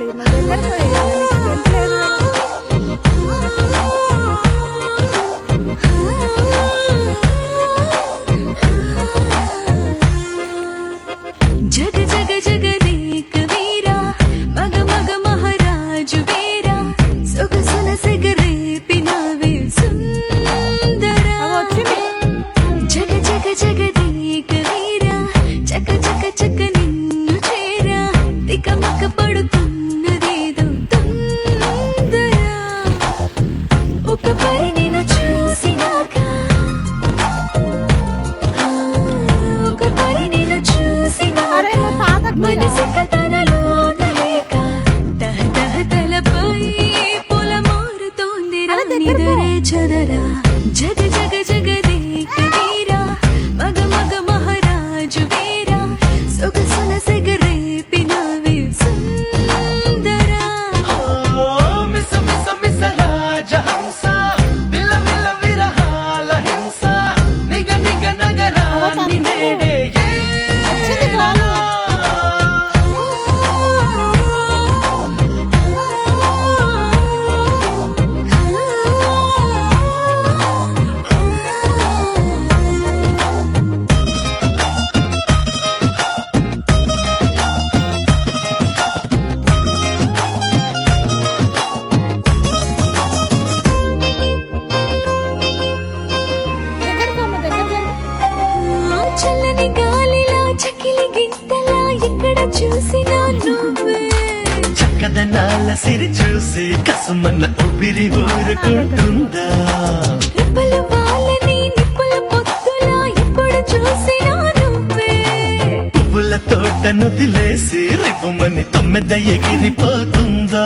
వేయాలి దగ్గరకు వేయాలి జగ జగ జగదేక వీరా మగ మగ మహారాజు వీరా సొగసున సెగరేపినవే సుందరా జగ జగ జగదేక వీరా చక చక చక నిన్ను చేరా తికమక పడుతున్నదేదో తొందరా ఒక పరి నిన్ను చూసినాక ఒక పరి నిన్ను చూసినాక మనసు కథనలోన లేక తహ తహ తలపై పొల మారుతోంది నిదరే చదరా జగ జగ జగదేక వీరా మగ మగ మహారాజు వీరా సొగసున సెగరేపినవే సుందరా మిస మిస మిస రాజహంస విల విల విరహాల హింస నిగ నిగ నగరాన్ని నేడే చల్లని గాలిలా చకిలి గింతలా ఎక్కడ చూసినా నువ్వే చక్కదనాల సిరి చూసి కసుమన్న ఊపిరి ఊరుకుంటుందా రెప్పల వాళ్ళని నిప్పుల పొత్తులా ఎప్పుడు చూసినా నువ్వే పువ్వుల తోటను దిలేసి రివ్వుమని తొమ్మెద ఎగిరిపోతుందా